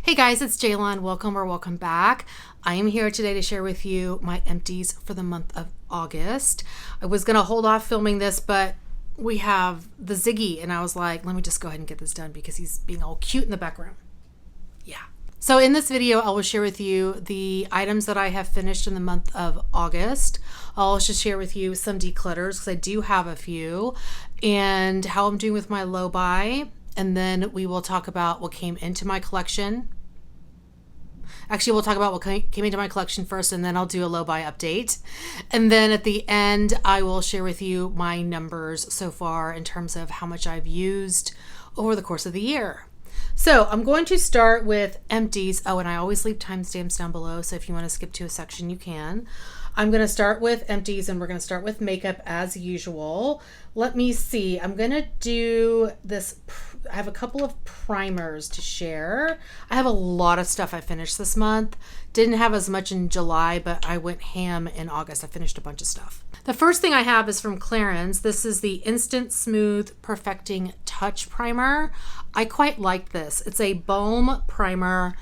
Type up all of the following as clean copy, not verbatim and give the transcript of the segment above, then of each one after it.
Hey guys, it's Jaylon. Welcome back. I am here today to share with you my empties for the month of August. I was going to hold off filming this, but we have the Ziggy, and I was like, let me just go ahead and get this done because he's being all cute in the background. Yeah. So in this video, I will share with you the items that I have finished in the month of August. I'll also share with you some declutters because I do have a few, and how I'm doing with my low buy. And then we will talk about what came into my collection. Actually, we'll talk about what came into my collection first, and then I'll do a low buy update. And then at the end, I will share with you my numbers so far in terms of how much I've used over the course of the year. So I'm going to start with empties. Oh, and I always leave timestamps down below, so if you want to skip to a section, you can. I'm going to start with empties, and we're going to start with makeup as usual. Let me see. I'm going to do this. I have a couple of primers to share. I have a lot of stuff I finished this month. Didn't have as much in July, but I went ham in August. I finished a bunch of stuff. The first thing I have is from Clarins. This is the Instant Smooth Perfecting Touch Primer. I quite like this. It's a balm primer,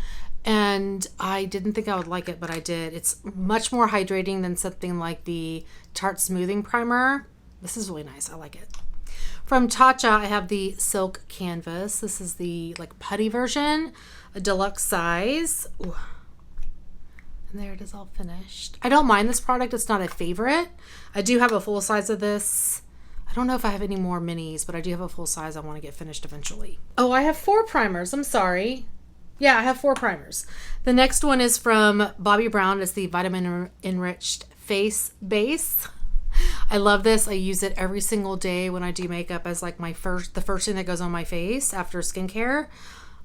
and I didn't think I would like it, but I did. It's much more hydrating than something like the Tarte Smoothing Primer. This is really nice. I like it. From Tatcha, I have the Silk Canvas. This is the putty version, a deluxe size. Ooh. And there it is all finished. I don't mind this product. It's not a favorite. I do have a full size of this. I don't know if I have any more minis, but I do have a full size I want to get finished eventually. Oh, I have 4 primers. I'm sorry. Yeah, I have 4 primers. The next one is from Bobbi Brown. It's the Vitamin Enriched Face Base. I love this. I use it every single day when I do makeup as the first thing that goes on my face after skincare.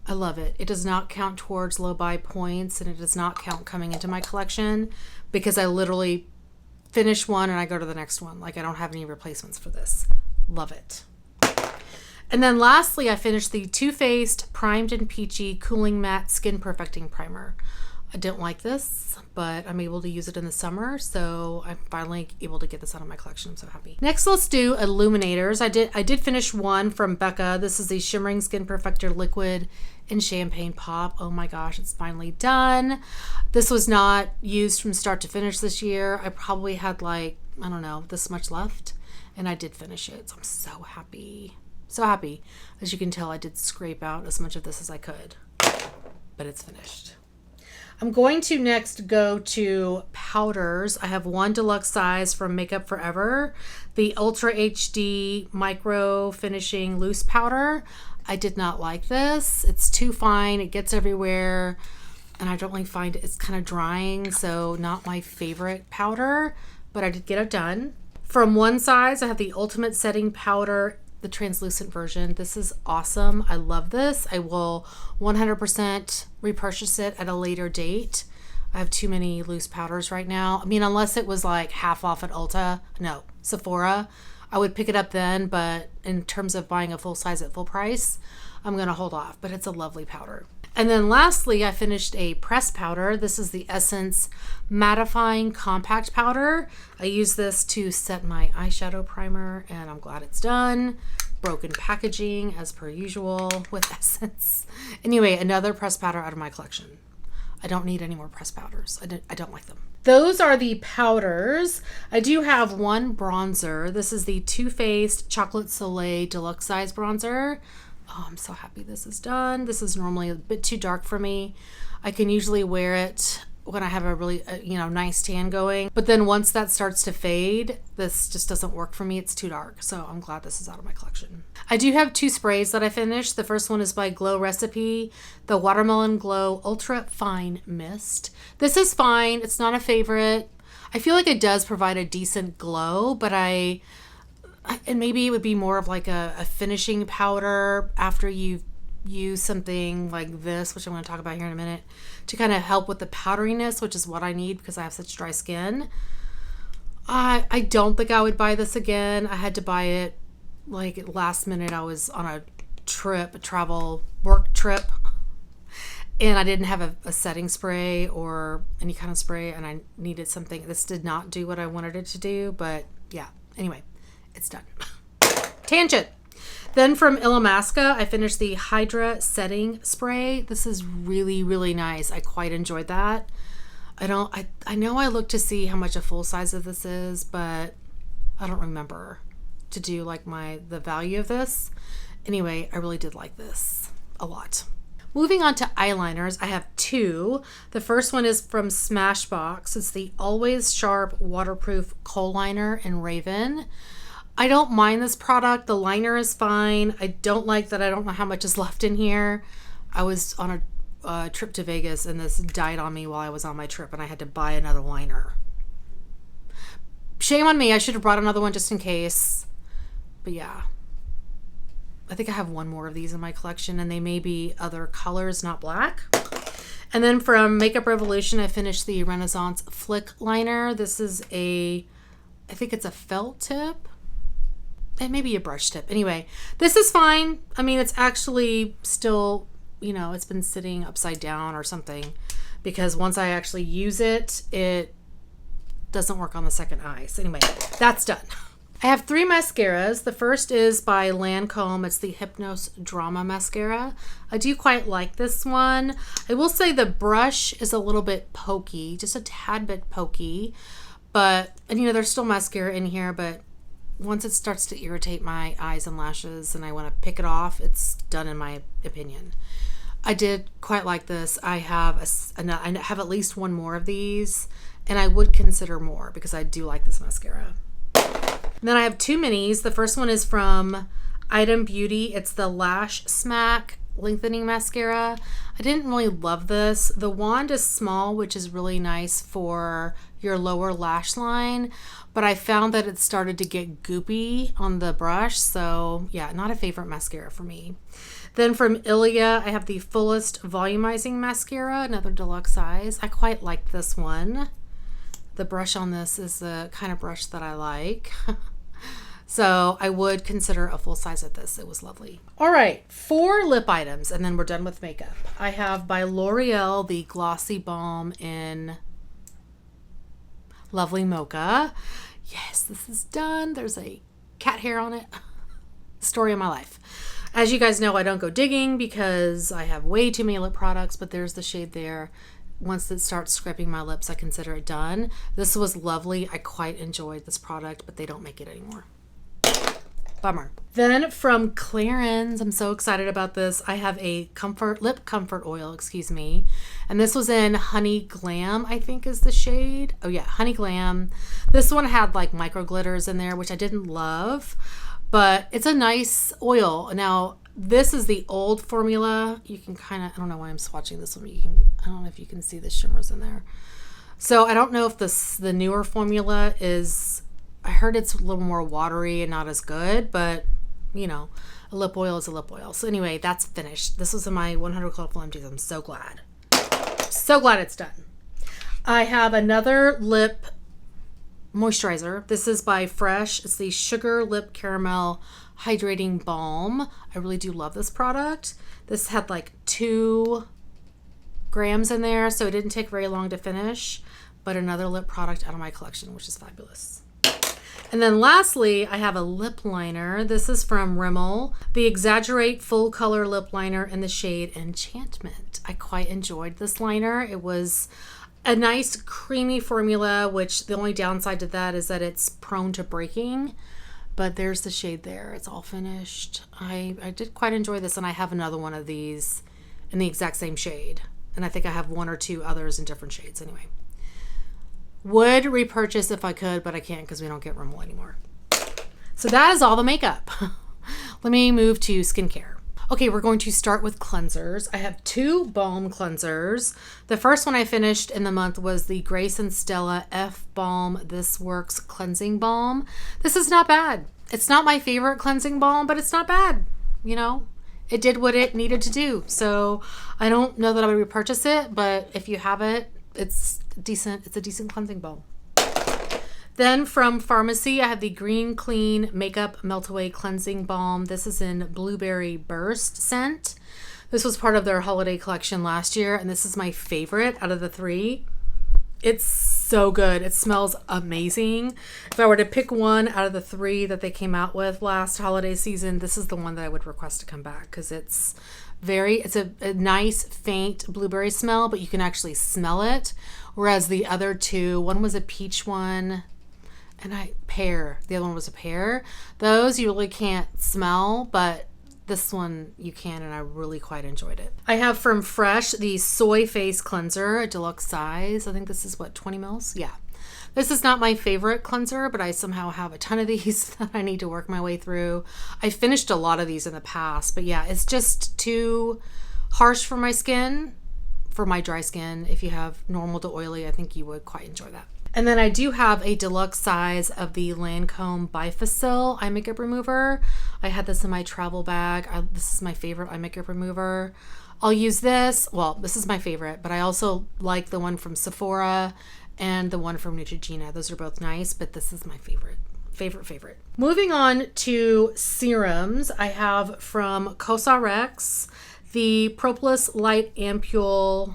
I love it. It does not count towards low buy points, and it does not count coming into my collection because I literally finish one and I go to the next one. I don't have any replacements for this. Love it. And then lastly, I finished the Too Faced Primed and Peachy Cooling Matte Skin Perfecting Primer. I didn't like this, but I'm able to use it in the summer, so I'm finally able to get this out of my collection. I'm so happy. Next, let's do illuminators. I did finish one from Becca. This is the Shimmering Skin Perfector Liquid in Champagne Pop. Oh my gosh, it's finally done. This was not used from start to finish this year. I probably had I don't know, this much left, and I did finish it, so I'm so happy. So happy. As you can tell, I did scrape out as much of this as I could, but it's finished. I'm going to next go to powders. I have one deluxe size from Makeup Forever, the Ultra HD Micro Finishing Loose Powder. I did not like this. It's too fine. It gets everywhere, and I don't really find it. It's kind of drying, so not my favorite powder, but I did get it done. From one size, I have the Ultimate Setting Powder, the translucent version. This is awesome. I love this. I will 100% repurchase it at a later date. I have too many loose powders right now. I mean, unless it was half off at Sephora, I would pick it up then, but in terms of buying a full size at full price, I'm going to hold off, but it's a lovely powder. And then lastly, I finished a pressed powder. This is the Essence Mattifying Compact Powder. I use this to set my eyeshadow primer, and I'm glad it's done. Broken packaging as per usual with Essence. Anyway, another pressed powder out of my collection. I don't need any more pressed powders. I don't like them. Those are the powders. I do have one bronzer. This is the Too Faced Chocolate Soleil Deluxe Size Bronzer. Oh, I'm so happy this is done. This is normally a bit too dark for me. I can usually wear it when I have a really nice tan going, but then once that starts to fade, this just doesn't work for me. It's too dark, so I'm glad this is out of my collection. I do have 2 sprays that I finished. The first one is by Glow Recipe, the Watermelon Glow Ultra Fine Mist. This is fine. It's not a favorite. I feel like it does provide a decent glow, but and maybe it would be more of a finishing powder after you've used something like this, which I'm going to talk about here in a minute, to kind of help with the powderiness, which is what I need because I have such dry skin. I don't think I would buy this again. I had to buy it last minute. I was on a travel work trip, and I didn't have a setting spray or any kind of spray, and I needed something. This did not do what I wanted it to do, but yeah. Anyway, it's done. Tangent. Then from Illamasqua, I finished the Hydra Setting Spray. This is really, really nice. I quite enjoyed that. I know I looked to see how much a full size of this is, but I don't remember to do like the value of this. Anyway, I really did like this a lot. Moving on to eyeliners, I have two. The first one is from Smashbox. It's the Always Sharp Waterproof Kohl Liner in Raven. I don't mind this product. The liner is fine. I don't like that I don't know how much is left in here. I was on a trip to Vegas and this died on me while I was on my trip and I had to buy another liner. Shame on me. I should have brought another one just in case. But yeah. I think I have one more of these in my collection and they may be other colors, not black. And then from Makeup Revolution, I finished the Renaissance Flick Liner. This is I think it's a felt tip. It may be a brush tip. Anyway, this is fine. I mean, it's actually still, it's been sitting upside down or something because once I actually use it, it doesn't work on the second eye. So anyway, that's done. I have three mascaras. The first is by Lancome. It's the Hypnos Drama Mascara. I do quite like this one. I will say the brush is a little bit pokey, just a tad bit pokey. But, and there's still mascara in here, but once it starts to irritate my eyes and lashes and I want to pick it off, it's done in my opinion. I did quite like this. I have at least one more of these and I would consider more because I do like this mascara. And then I have two minis. The first one is from Item Beauty. It's the Lash Smack Lengthening Mascara. I didn't really love this. The wand is small, which is really nice for your lower lash line, but I found that it started to get goopy on the brush. So yeah, not a favorite mascara for me. Then from Ilia, I have the Fullest Volumizing Mascara, another deluxe size. I quite like this one. The brush on this is the kind of brush that I like. So I would consider a full size of this. It was lovely. All right, 4 lip items and then we're done with makeup. I have by L'Oreal the Glossy Balm in Lovely Mocha. Yes, this is done. There's a cat hair on it. Story of my life. As you guys know, I don't go digging because I have way too many lip products, but there's the shade there. Once it starts scraping my lips, I consider it done. This was lovely. I quite enjoyed this product, but they don't make it anymore. Bummer. Then from Clarins, I'm so excited about this. I have a lip comfort oil, and this was in Honey Glam, I think is the shade. Oh yeah, Honey Glam. This one had like micro glitters in there, which I didn't love, but it's a nice oil. Now, this is the old formula. You can kind of, I don't know why I'm swatching this one, but I don't know if you can see the shimmers in there. So I don't know if the newer formula is, I heard it's a little more watery and not as good, but a lip oil is a lip oil. So anyway, that's finished. This was in my 100 Colorful Empties. I'm so glad. So glad it's done. I have another lip moisturizer. This is by Fresh. It's the Sugar Lip Caramel Hydrating Balm. I really do love this product. This had like 2 grams in there, so it didn't take very long to finish, but another lip product out of my collection, which is fabulous. And then lastly, I have a lip liner. This is from Rimmel, the Exaggerate Full Color Lip Liner in the shade Enchantment. I quite enjoyed this liner. It was a nice creamy formula, which the only downside to that is that it's prone to breaking, but there's the shade there. It's all finished. I did quite enjoy this, and I have another one of these in the exact same shade, and I think I have 1 or 2 others in different shades anyway. Would repurchase if I could, but I can't because we don't get Rimmel anymore. So that is all the makeup. Let me move to skincare. Okay, we're going to start with cleansers. I have 2 balm cleansers. The first one I finished in the month was the Grace and Stella F Balm This Works Cleansing Balm. This is not bad. It's not my favorite cleansing balm, but it's not bad. It did what it needed to do. So I don't know that I would repurchase it, but if you have it, it's decent. It's a decent cleansing balm. Then from Pharmacy, I have the Green Clean Makeup Melt Away Cleansing Balm. This is in Blueberry Burst scent. This was part of their holiday collection last year, and this is my favorite out of the 3. It's so good. It smells amazing. If I were to pick one out of the 3 that they came out with last holiday season, this is the one that I would request to come back because it's a nice faint blueberry smell, but you can actually smell it. Whereas the other 2, one was a peach one and the other one was a pear. Those you really can't smell, but this one you can, and I really quite enjoyed it. I have from Fresh the Soy Face Cleanser, a deluxe size. I think this is 20 mils? Yeah. This is not my favorite cleanser, but I somehow have a ton of these that I need to work my way through. I finished a lot of these in the past, but yeah, it's just too harsh for my skin, for my dry skin. If you have normal to oily, I think you would quite enjoy that. And then I do have a deluxe size of the Lancome Bifacil eye makeup remover. I had this in my travel bag. This is my favorite eye makeup remover. I'll use this. Well, this is my favorite, but I also like the one from Sephora and the one from Neutrogena. Those are both nice, but this is my favorite. Moving on to serums, I have from Cosrx the Propolis Light Ampule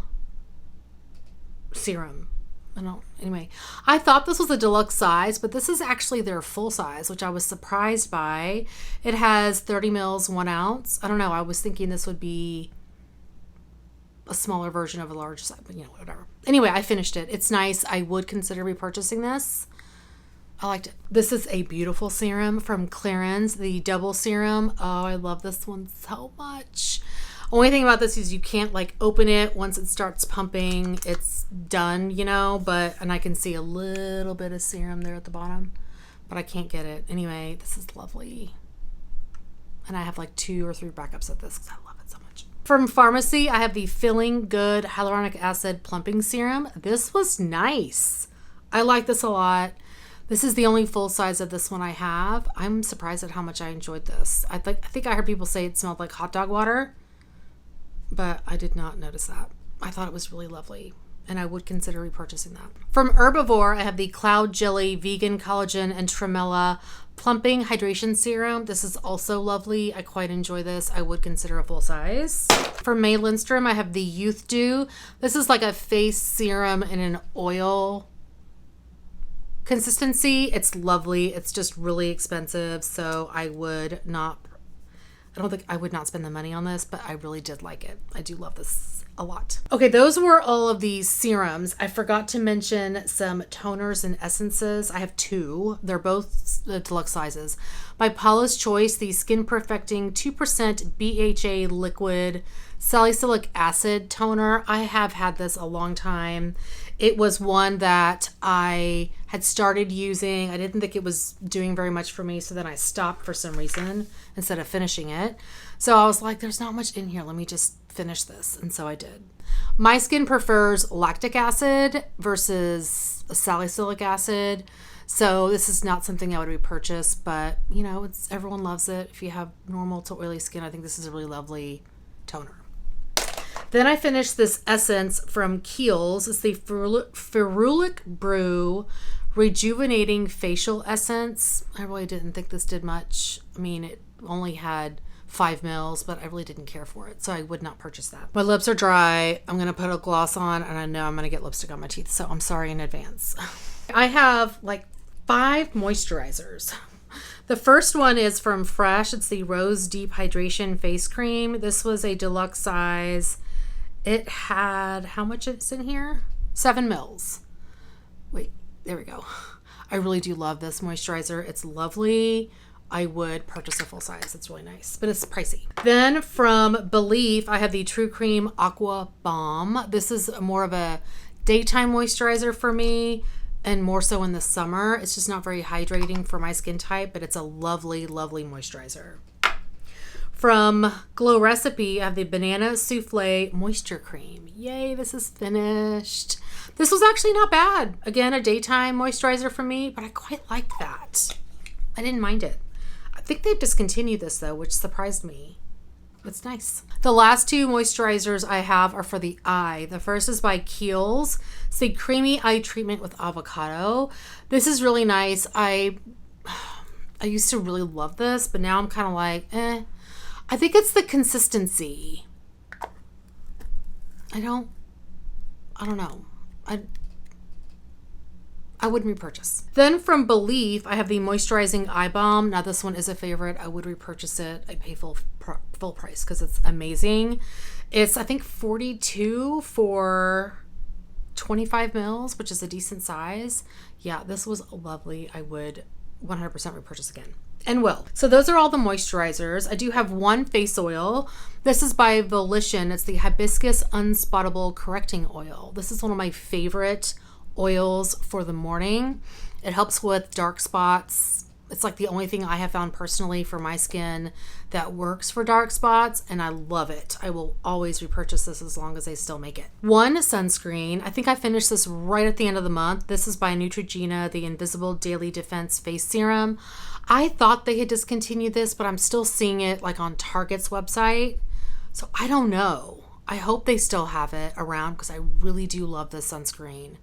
Serum. Anyway, I thought this was a deluxe size, but this is actually their full size, which I was surprised by. It has 30 mils, 1 ounce. I don't know. I was thinking this would be a smaller version of a large size, but whatever. Anyway, I finished it. It's nice. I would consider repurchasing this. I liked it. This is a beautiful serum from Clarins, the double serum. Oh, I love this one so much. Only thing about this is you can't open it once it starts pumping. It's done, and I can see a little bit of serum there at the bottom, but I can't get it. Anyway, this is lovely. And I have 2 or 3 backups of this because I love it so much. From Pharmacy, I have the Feeling Good Hyaluronic Acid Plumping Serum. This was nice. I like this a lot. This is the only full size of this one I have. I'm surprised at how much I enjoyed this. I think I heard people say it smelled like hot dog water, but I did not notice that. I thought it was really lovely, and I would consider repurchasing that. From Herbivore, I have the Cloud Jelly Vegan Collagen and Tremella Plumping Hydration Serum. This is also lovely. I quite enjoy this. I would consider a full size. From May Lindstrom, I have the Youth Dew. This is like a face serum in an oil consistency. It's lovely. It's just really expensive, so I would not spend the money on this, but I really did like it. I do love this a lot. Okay, those were all of these serums. I forgot to mention some toners and essences. I have 2. They're both the deluxe sizes. By Paula's Choice, the Skin Perfecting 2% BHA Liquid Salicylic Acid Toner. I have had this a long time. It was one that I had started using. I didn't think it was doing very much for me, so then I stopped for some reason instead of finishing it. So I was like, there's not much in here. Let me just finish this. And so I did. My skin prefers lactic acid versus salicylic acid. So this is not something I would repurchase, but everyone loves it. If you have normal to oily skin, I think this is a really lovely toner. Then I finished this essence from Kiehl's. It's the Ferulic Brew Rejuvenating Facial Essence. I really didn't think this did much. I mean, it only had 5 mils, but I really didn't care for it, so I would not purchase that. My lips are dry. I'm going to put a gloss on, and I know I'm going to get lipstick on my teeth, so I'm sorry in advance. I have 5 moisturizers. The first one is from Fresh. It's the Rose Deep Hydration Face Cream. This was a deluxe size. It had, how much is in here? 7 mils. Wait, there we go. I really do love this moisturizer. It's lovely. I would purchase a full size. It's really nice, but it's pricey. Then from Belief, I have the True Cream Aqua Bomb. This is more of a daytime moisturizer for me, and more so in the summer. It's just not very hydrating for my skin type, but it's a lovely, lovely moisturizer. From Glow Recipe, I have the Banana Souffle Moisture Cream. Yay, this is finished. This was actually not bad. Again, a daytime moisturizer for me, but I quite like that. I didn't mind it. I think they've discontinued this though, which surprised me. It's nice. The last 2 moisturizers I have are for the eye. The first is by Kiehl's. It's the Creamy Eye Treatment with Avocado. This is really nice. I used to really love this, but now I'm kind of like, I think it's the consistency. I don't know. I wouldn't repurchase. Then from Belief, I have the Moisturizing Eye Balm. Now this one is a favorite. I would repurchase it. I pay full price because it's amazing. It's, I think, $42 for 25 mils, which is a decent size. Yeah, this was lovely. I would 100% repurchase again. And will. So those are all the moisturizers. I do have one face oil. This is by Volition. It's the Hibiscus Unspottable Correcting Oil. This is one of my favorite oils for the morning. It helps with dark spots. It's like the only thing I have found personally for my skin that works for dark spots, and I love it. I will always repurchase this as long as they still make it. One sunscreen. I think I finished this right at the end of the month. This is by Neutrogena, the Invisible Daily Defense Face Serum. I thought they had discontinued this, but I'm still seeing it like on Target's website. So I don't know. I hope they still have it around because I really do love this sunscreen.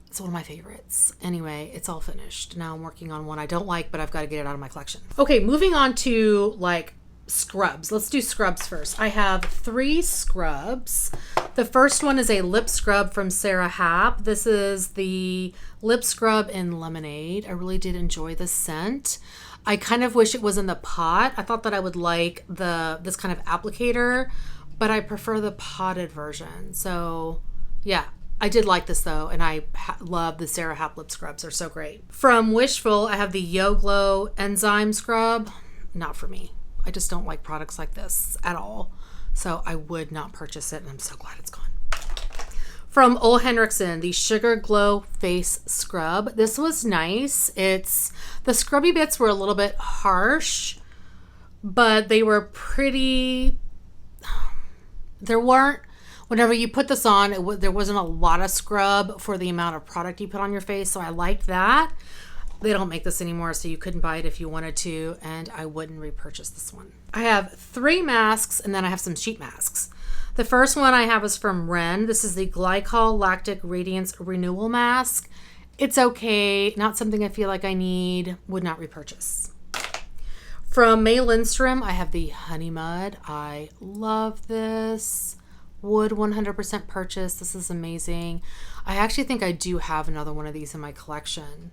It's one of my favorites. Anyway, it's all finished. Now I'm working on one I don't like, but I've got to get it out of my collection. Okay, moving on to like scrubs. Let's do scrubs first. I have 3 scrubs. The first one is a lip scrub from Sarah Happ. This is the lip scrub in lemonade. I really did enjoy the scent. I kind of wish it was in the pot. I thought that I would like this kind of applicator, but I prefer the potted version. So yeah, I did like this though, and I love the Sarah Happ lip scrubs. They're so great. From Wishful, I have the Yo Glow Enzyme Scrub. Not for me. I just don't like products like this at all. So I would not purchase it, and I'm so glad it's gone. From Ole Henriksen, the Sugar Glow Face Scrub. This was nice. The scrubby bits were a little bit harsh, but they were pretty, whenever you put this on, there wasn't a lot of scrub for the amount of product you put on your face, so I liked that. They don't make this anymore, so you couldn't buy it if you wanted to, and I wouldn't repurchase this one. I have 3 masks, and then I have some sheet masks. The first one I have is from Ren. This is the Glycol Lactic Radiance Renewal Mask. It's okay, not something I feel like I need, would not repurchase. From May Lindstrom, I have the Honey Mud. I love this. Would 100% purchase. This is amazing. I actually think I do have another one of these in my collection.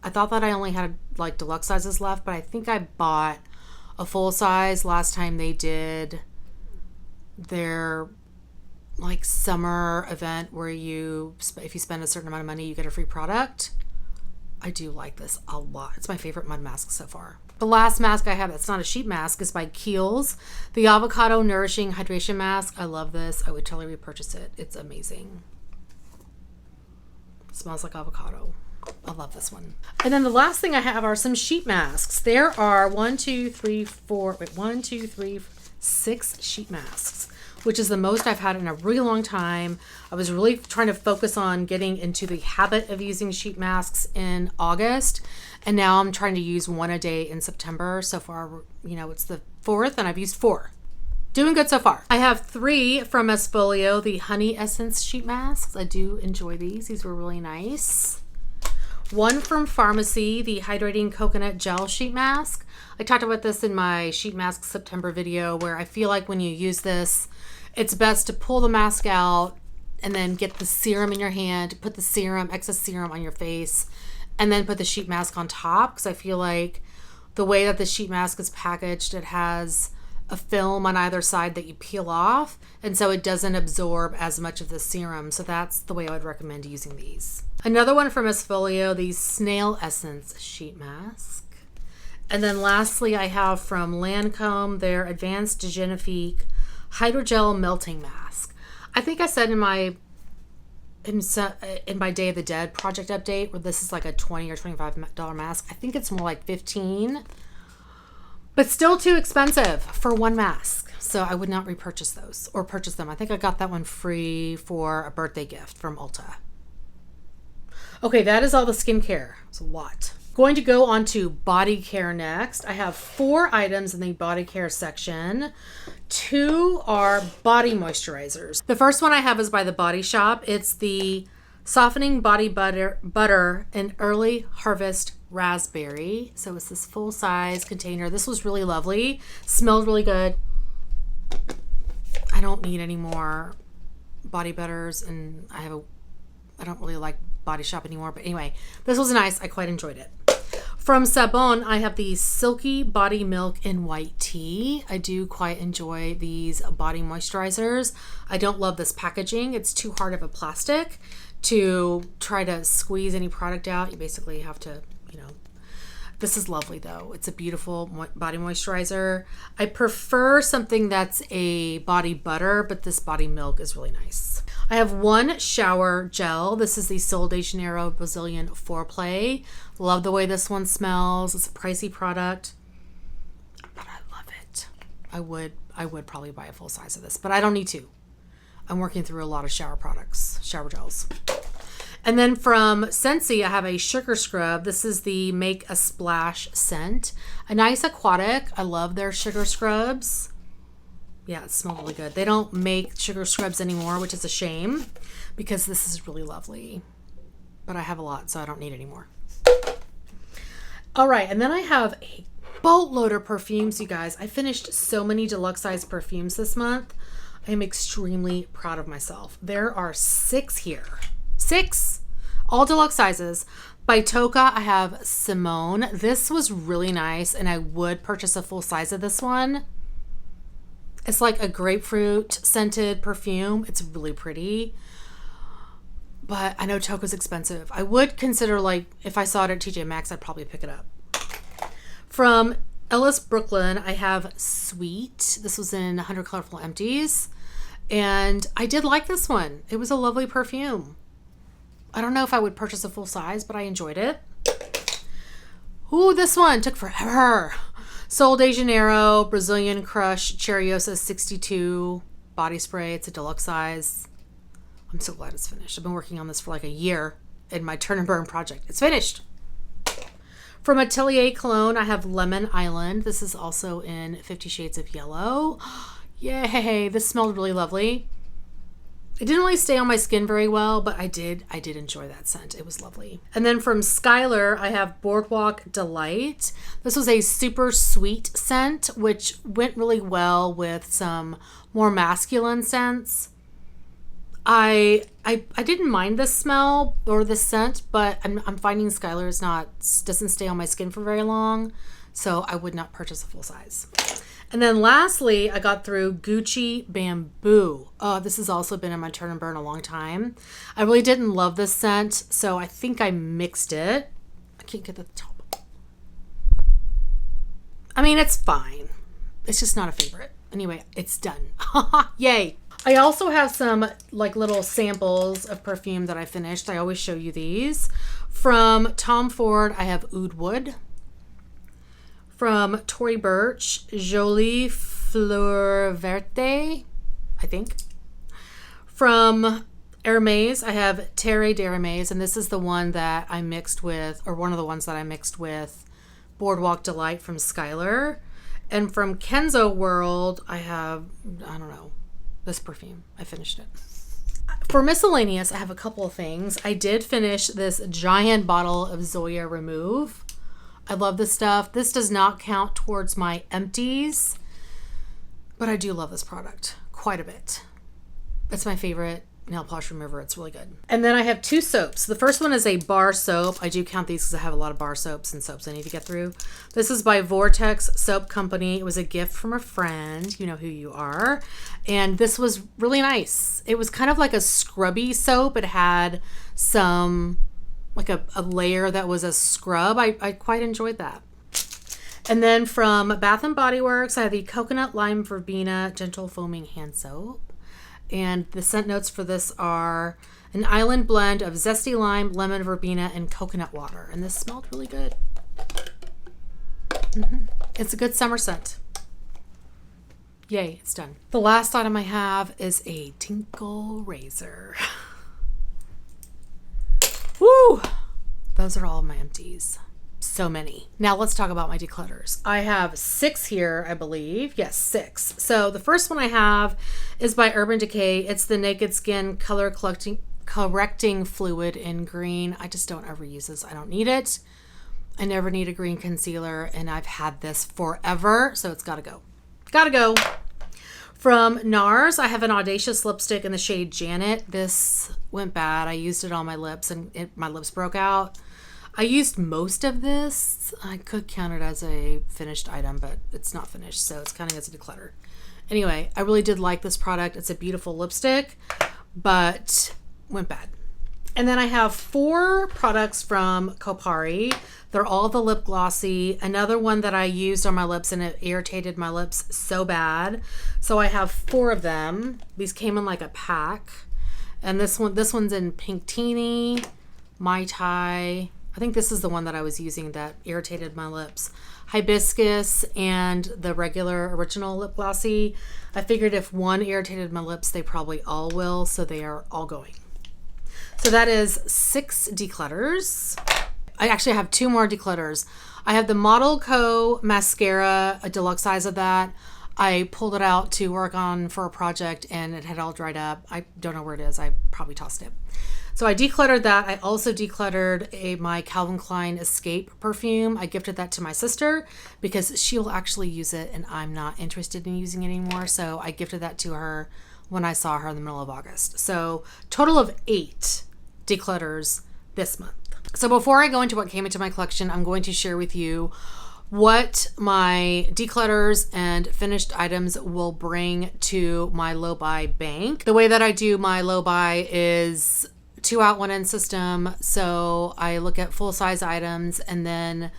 I thought that I only had like deluxe sizes left, but I think I bought a full size last time they did their like summer event where if you spend a certain amount of money, you get a free product. I do like this a lot. It's my favorite mud mask so far. The last mask I have that's not a sheet mask is by Kiehl's, the Avocado Nourishing Hydration Mask. I love this. I would totally repurchase it. It's amazing. It smells like avocado. I love this one. And then the last thing I have are some sheet masks. There are 6 sheet masks, which is the most I've had in a really long time. I was really trying to focus on getting into the habit of using sheet masks in August. And now I'm trying to use 1 a day in September. So far, it's the 4th and I've used 4. Doing good so far. I have 3 from Esfolio, the Honey Essence sheet masks. I do enjoy these. These were really nice. 1 from Pharmacy, the Hydrating Coconut Gel Sheet Mask. I talked about this in my sheet mask September video, where I feel like when you use this, it's best to pull the mask out and then get the serum in your hand, put the excess serum on your face, and then put the sheet mask on top, because I feel like the way that the sheet mask is packaged, it has a film on either side that you peel off, and so it doesn't absorb as much of the serum. So that's the way I would recommend using these. Another one from Esfolio, the Snail Essence Sheet Mask. And then lastly, I have from Lancome their Advanced Genifique Hydrogel Melting Mask. I think I said in my Day of the Dead project update where this is like a $20 or $25 mask. I think it's more like $15, but still too expensive for one mask. So I would not repurchase those or purchase them. I think I got that one free for a birthday gift from Ulta. Okay, that is all the skincare. It's a lot. Going to go on to Bodycare next. I have 4 items in the Bodycare section. 2 are body moisturizers. The first one I have is by The Body Shop. It's the Softening Body Butter and Early Harvest Raspberry. So it's this full-size container. This was really lovely. Smelled really good. I don't need any more body butters, and I don't really like Body Shop anymore. But anyway, this was nice. I quite enjoyed it. From Sabon, I have the Silky Body Milk in White Tea. I do quite enjoy these body moisturizers. I don't love this packaging. It's too hard of a plastic to try to squeeze any product out. You basically have to, this is lovely though. It's a beautiful body moisturizer. I prefer something that's a body butter, but this body milk is really nice. I have one shower gel. This is the Sol de Janeiro Brazilian Foreplay. Love the way this one smells. It's a pricey product, but I love it. I would probably buy a full size of this, but I don't need to. I'm working through a lot of shower products, shower gels. And then from Scentsy, I have a sugar scrub. This is the Make a Splash scent. A nice aquatic. I love their sugar scrubs. Yeah, it smells really good. They don't make sugar scrubs anymore, which is a shame because this is really lovely. But I have a lot, so I don't need any more. All right, and then I have a boatload of perfumes, you guys. I finished so many deluxe size perfumes this month. I am extremely proud of myself. There are 6 here. 6, all deluxe sizes. By Toka, I have Simone. This was really nice, and I would purchase a full size of this one. It's like a grapefruit scented perfume. It's really pretty, but I know Toka's expensive. I would consider, like, if I saw it at TJ Maxx, I'd probably pick it up. From Ellis Brooklyn, I have Sweet. This was in 100 Colorful Empties, and I did like this one. It was a lovely perfume. I don't know if I would purchase a full size, but I enjoyed it. Ooh, this one took forever. Sol de Janeiro Brazilian Crush Cherryosa 62 body spray. It's a deluxe size. I'm so glad it's finished. I've been working on this for like a year in my turn and burn project. It's finished. From Atelier Cologne, I have Lemon Island. This is also in 50 Shades of Yellow. Yay, this smelled really lovely. It didn't really stay on my skin very well, but I did enjoy that scent. It was lovely. And then from Skylar, I have Boardwalk Delight. This was a super sweet scent, which went really well with some more masculine scents. I didn't mind this smell or this scent, but I'm finding Skylar doesn't stay on my skin for very long, so I would not purchase a full size. And then lastly, I got through Gucci Bamboo. Oh, this has also been in my turn and burn a long time. I really didn't love this scent, so I think I mixed it. I can't get the top. I mean, it's fine. It's just not a favorite. Anyway, it's done. Yay. I also have some like little samples of perfume that I finished. I always show you these. From Tom Ford, I have Oud Wood. From Tory Burch, Jolie Fleur Verte, I think. From Hermes, I have Terre d'Hermes, and this is the one that I mixed with, or one of the ones that I mixed with Boardwalk Delight from Skylar. And from Kenzo World, I have, I don't know, this perfume. I finished it. For miscellaneous, I have a couple of things. I did finish this giant bottle of Zoya Remove. I love this stuff. This does not count towards my empties, but I do love this product quite a bit. It's my favorite nail polish remover. It's really good. And then I have 2 soaps. The first one is a bar soap. I do count these because I have a lot of bar soaps and soaps I need to get through. This is by Vortex Soap Company. It was a gift from a friend. You know who you are. And this was really nice. It was kind of like a scrubby soap. It had some like a layer that was a scrub. I quite enjoyed that. And then from Bath & Body Works, I have the Coconut Lime Verbena Gentle Foaming Hand Soap. And the scent notes for this are an island blend of zesty lime, lemon verbena, and coconut water. And this smelled really good. It's a good summer scent. Yay, it's done. The last item I have is a Tinkle razor. Woo! Those are all of my empties. So many. Now let's talk about my declutters. I have 6 here, I believe. Yes, 6. So the first one I have is by Urban Decay. It's the Naked Skin Color Correcting Fluid in green. I just don't ever use this. I don't need it. I never need a green concealer, and I've had this forever, so it's gotta go. Gotta go. From NARS, I have an Audacious lipstick in the shade Janet. This went bad. I used it on my lips and my lips broke out. I used most of this. I could count it as a finished item, but it's not finished, so it's counting as a declutter. Anyway, I really did like this product. It's a beautiful lipstick, but went bad. And then I have 4 products from Kopari. They're all the lip glossy. Another one that I used on my lips and it irritated my lips so bad. So I have 4 of them. These came in like a pack. And this one's in Pink Teeny, Mai Tai. I think this is the one that I was using that irritated my lips. Hibiscus and the regular original lip glossy. I figured if one irritated my lips, they probably all will. So they are all going. So that is 6 declutters. I actually have 2 more declutters. I have the Model Co mascara, a deluxe size of that. I pulled it out to work on for a project and it had all dried up. I don't know where it is. I probably tossed it. So I decluttered that. I also decluttered my Calvin Klein Escape perfume. I gifted that to my sister because she'll actually use it and I'm not interested in using it anymore. So I gifted that to her when I saw her in the middle of August. So total of 8 declutters this month. So before I go into what came into my collection, I'm going to share with you what my declutters and finished items will bring to my low buy bank. The way that I do my low buy is 2 out, 1 in system. So I look at full size items and then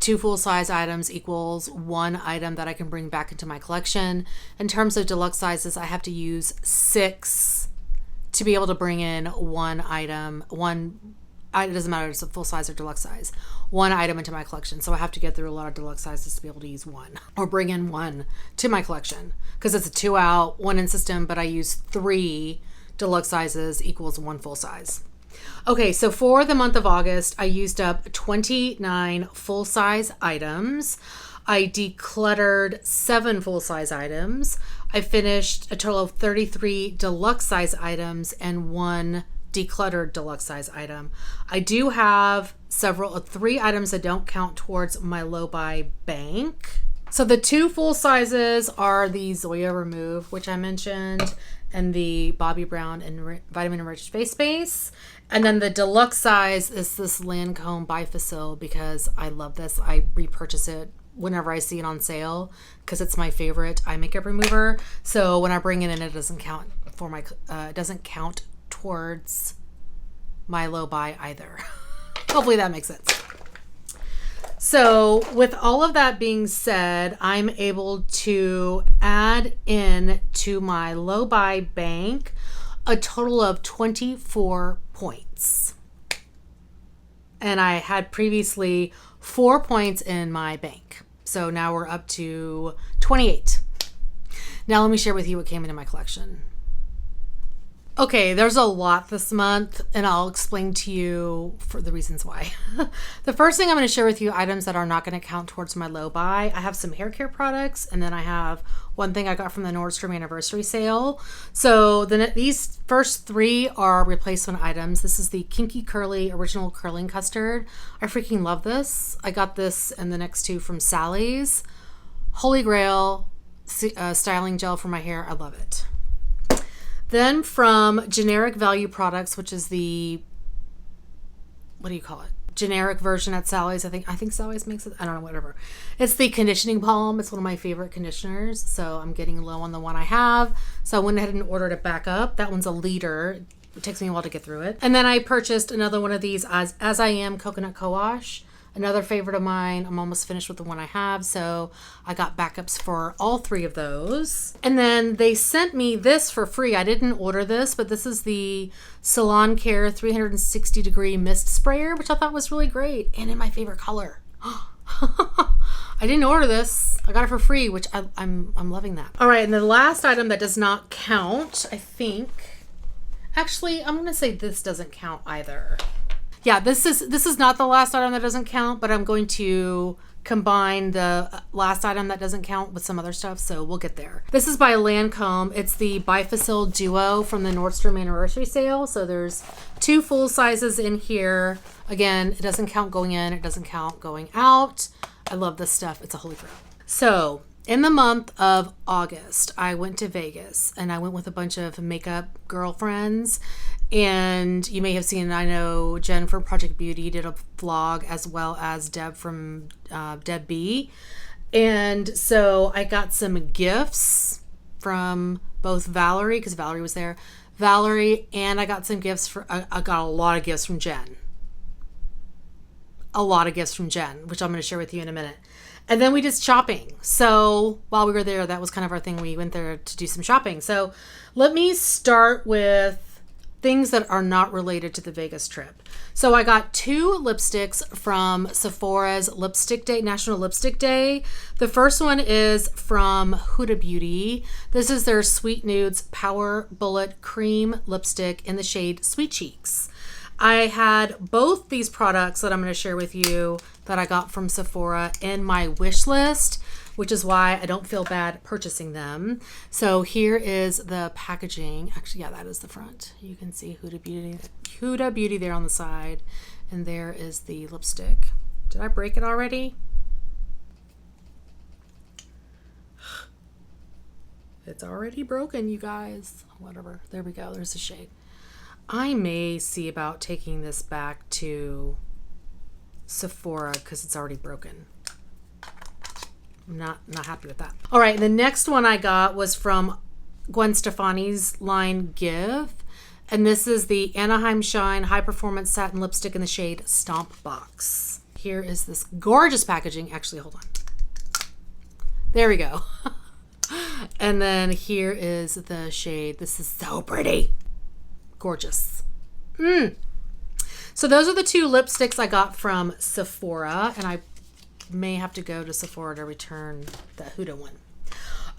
2 full size items equals 1 item that I can bring back into my collection. In terms of deluxe sizes, I have to use 6 to be able to bring in 1 item, it doesn't matter if it's a full size or deluxe size, 1 item into my collection. So I have to get through a lot of deluxe sizes to be able to use 1 or bring in 1 to my collection because it's a 2 out, 1 in system, but I use 3 deluxe sizes equals 1 full size. Okay, so for the month of August, I used up 29 full size items. I decluttered 7 full size items. I finished a total of 33 deluxe size items and 1 decluttered deluxe size item. I do have 3 items that don't count towards my low buy bank. So the 2 full sizes are the Zoya Remove, which I mentioned, and the Bobbi Brown and Vitamin Enriched Face Base. And then the deluxe size is this Lancome Bifacil because I love this. I repurchase it whenever I see it on sale because it's my favorite eye makeup remover. So when I bring it in, it doesn't count for my doesn't count towards my low buy either. Hopefully that makes sense. So with all of that being said, I'm able to add in to my low buy bank a total of 24 points. And I had previously 4 points in my bank. So now we're up to 28. Now let me share with you what came into my collection. Okay, there's a lot this month, and I'll explain to you for the reasons why. The first thing I'm going to share with you items that are not going to count towards my low buy. I have some hair care products, and then I have one thing I got from the Nordstrom anniversary sale. So these first 3 are replacement items. This is the Kinky Curly Original Curling Custard. I freaking love this. I got this and the next 2 from Sally's. Holy Grail styling gel for my hair. I love it. Then from Generic Value Products, which is the, what do you call it? Generic version at Sally's. I think Sally's makes it. I don't know, whatever. It's the conditioning balm. It's one of my favorite conditioners. So I'm getting low on the one I have. So I went ahead and ordered it back up. That one's a liter. It takes me a while to get through it. And then I purchased another one of these as I Am Coconut Co-Wash. Another favorite of mine. I'm almost finished with the one I have, so I got backups for all 3 of those. And then they sent me this for free. I didn't order this, but this is the Salon Care 360 degree mist sprayer, which I thought was really great and in my favorite color. I didn't order this. I got it for free, which I'm loving that. All right, and the last item that does not count, I think. Actually, I'm gonna say this doesn't count either. Yeah, this is not the last item that doesn't count, but I'm going to combine the last item that doesn't count with some other stuff, so we'll get there. This is by Lancome. It's the Bifacil Duo from the Nordstrom anniversary sale. So there's 2 full sizes in here. Again, it doesn't count going in, it doesn't count going out. I love this stuff. It's a holy grail. So in the month of August, I went to Vegas and I went with a bunch of makeup girlfriends. And you may have seen, I know Jen from Project Beauty did a vlog, as well as Deb from Deb B. And so I got some gifts from both Valerie, because Valerie was there, and I got some gifts I got a lot of gifts from Jen. A lot of gifts from Jen, which I'm going to share with you in a minute. And then we did shopping. So while we were there, that was kind of our thing. We went there to do some shopping. So let me start with things that are not related to the Vegas trip. So I got 2 lipsticks from Sephora's Lipstick Day, National Lipstick Day. The first one is from Huda Beauty. This is their Sweet Nudes Power Bullet Cream Lipstick in the shade Sweet Cheeks. I had both these products that I'm going to share with you that I got from Sephora in my wish list, which is why I don't feel bad purchasing them. So here is the packaging. Actually, yeah, that is the front. You can see Huda Beauty there on the side. And there is the lipstick. Did I break it already? It's already broken, you guys. Whatever. There we go. There's the shade. I may see about taking this back to Sephora because it's already broken. I'm not happy with that. All right, the next one I got was from Gwen Stefani's line Give. And this is the Anaheim Shine High Performance Satin Lipstick in the shade Stomp Box. Here is this gorgeous packaging. Actually, hold on. There we go. And then here is the shade. This is so pretty. Gorgeous. So those are the 2 lipsticks I got from Sephora, and I may have to go to Sephora to return the Huda one.